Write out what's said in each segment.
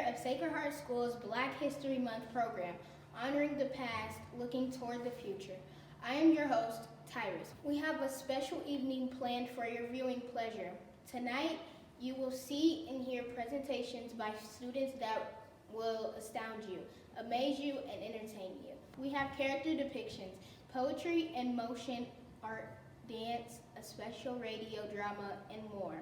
of Sacred Heart School's Black History Month program, honoring the past, looking toward the future. I am your host, Tyrus. We have a special evening planned for your viewing pleasure. Tonight, you will see and hear presentations by students that will astound you, amaze you, and entertain you. We have character depictions, poetry and motion art, dance, a special radio drama, and more.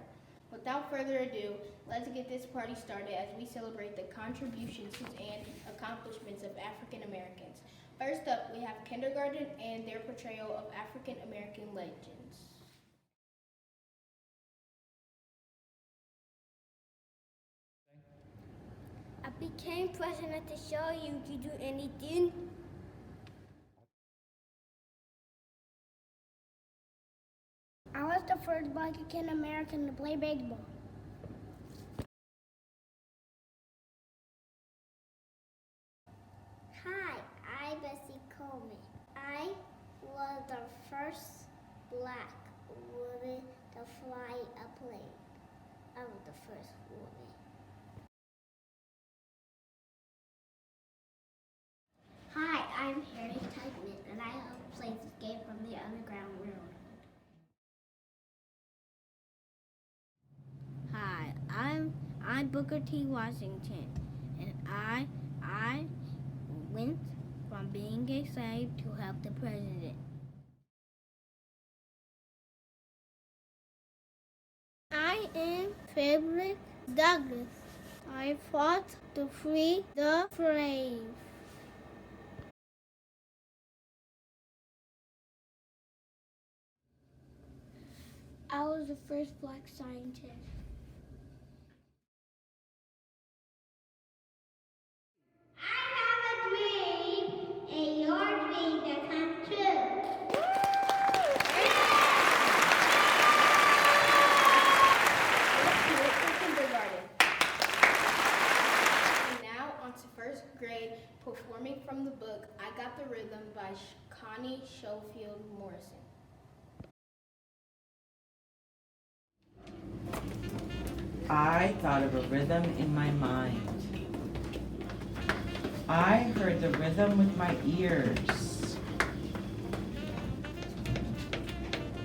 Without further ado, let's get this party started as we celebrate the contributions and accomplishments of African Americans. First up, we have kindergarten and their portrayal of African American legends. I became president to show you to do anything. I was the first Black American to play baseball. Hi, I'm Bessie Coleman. I was the first Black woman to fly a plane. I was the first woman. Hi, I'm Harry Tubman, and I helped play this game from the underground world. Hi, I'm Booker T. Washington, and I went from being a slave to help the president. I am Frederick Douglass. I fought to free the slave. I was the first Black scientist. And your dream to come true. And now on to first grade, performing from the book I Got the Rhythm by Connie Schofield Morrison. I thought of a rhythm in my mind. I heard the rhythm with my ears.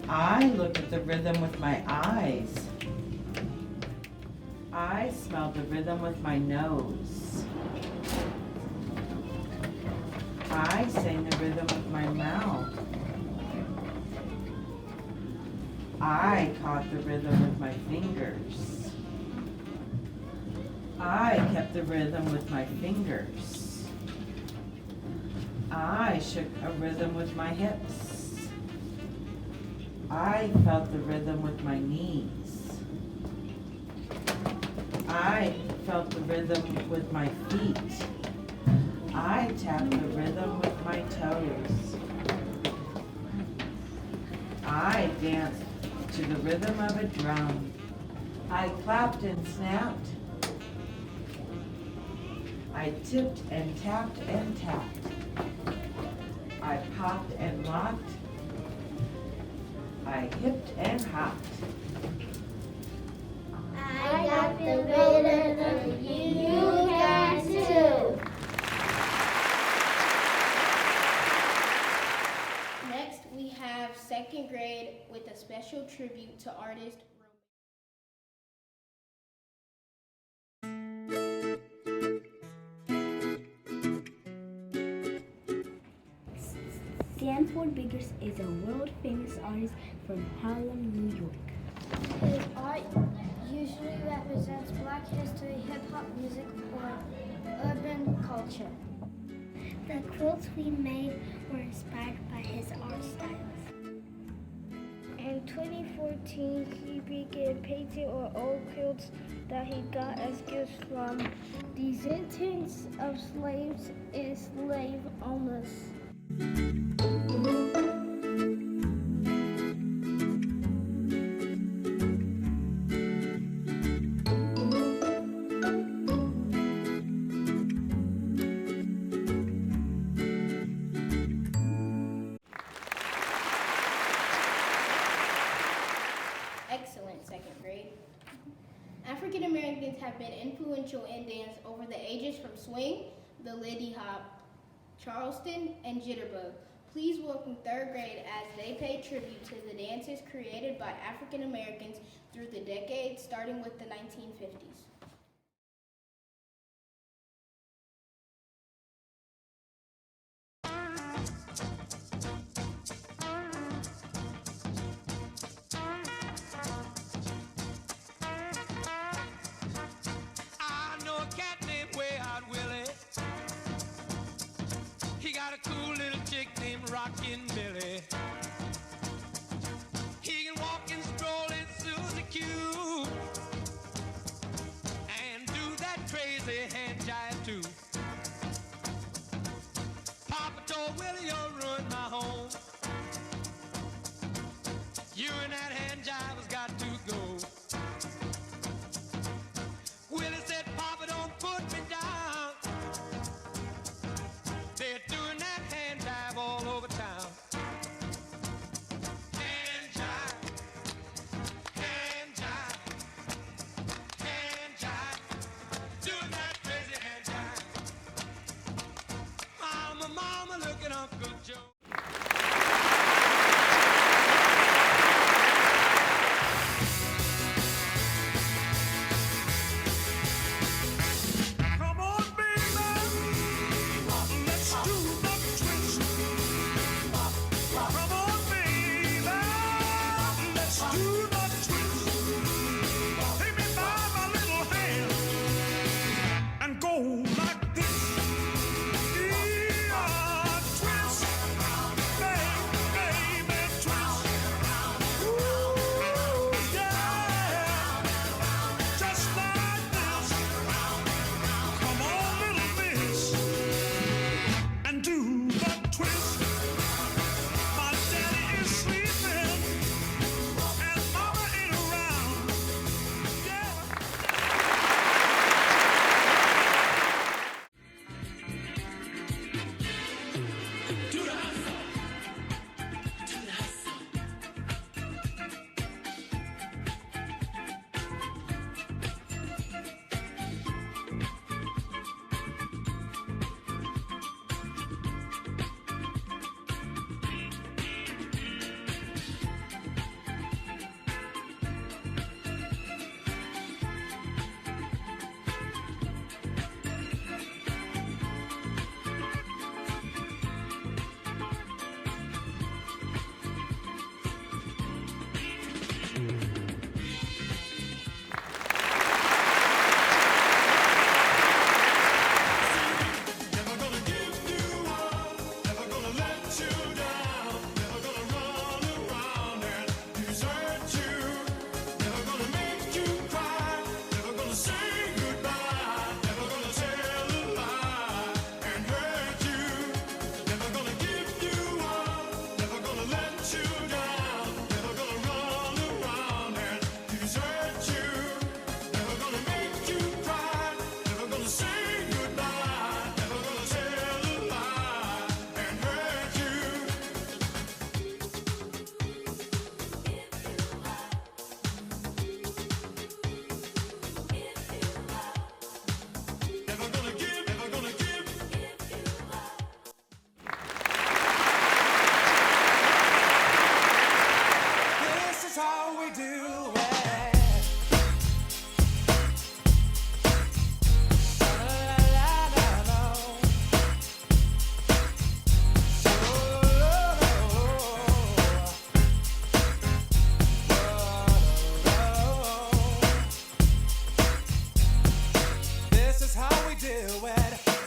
I looked at the rhythm with my eyes. I smelled the rhythm with my nose. I sang the rhythm with my mouth. I caught the rhythm with my fingers. I kept the rhythm with my fingers. I shook a rhythm with my hips. I felt the rhythm with my knees. I felt the rhythm with my feet. I tapped the rhythm with my toes. I danced to the rhythm of a drum. I clapped and snapped. I tipped and tapped and tapped. I popped and locked. I hipped and hopped. I got the rhythm and you got too. Next, we have second grade with a special tribute to artist Stanford Biggers is a world-famous artist from Harlem, New York. His art usually represents Black history, hip-hop music, or urban culture. The clothes we made were inspired by his art styles. In 2014, he began painting on old quilts that he got as gifts from descendants of slaves and slave owners. African Americans have been influential in dance over the ages from swing, the Lindy Hop, Charleston, and Jitterbug. Please welcome third grade as they pay tribute to the dances created by African Americans through the decades, starting with the 1950s. I know a cat named Way Out Willie. He got a cool little chick named Rockin' Billy. He can walk and stroll in Susie Q and do that crazy hand jive too. Papa told Willie, you'll ruin my home. You and that hand jive has got to go. Willie said, Papa, don't put me down. They're doing that hand jive all over town. Hand jive, hand jive, hand jive, doing that crazy hand jive. Mama, look at Uncle Joe.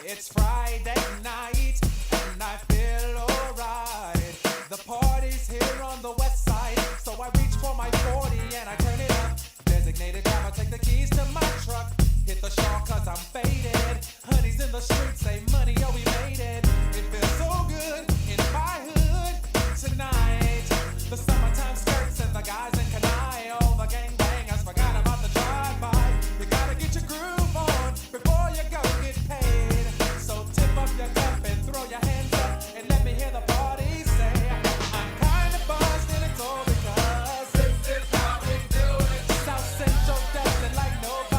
It's Friday night and I feel alright. The party's here on the west side, so I reach for my 40 and I turn it up. Designated driver, take the keys to my truck. Hit the shore cause I'm faded. Honey's in the streets, say money, oh we made it. It feels so good in my hood tonight. The summertime skirts and the guys in Kanai. All the gangbangers forgot about the drive-by. You gotta get your groove on before you go get paid. So tip up your cup and throw your hands up and let me hear the party say, I'm kinda buzzed and it's all because this is how we do it. South Central does it like nobody.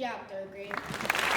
job, third grade.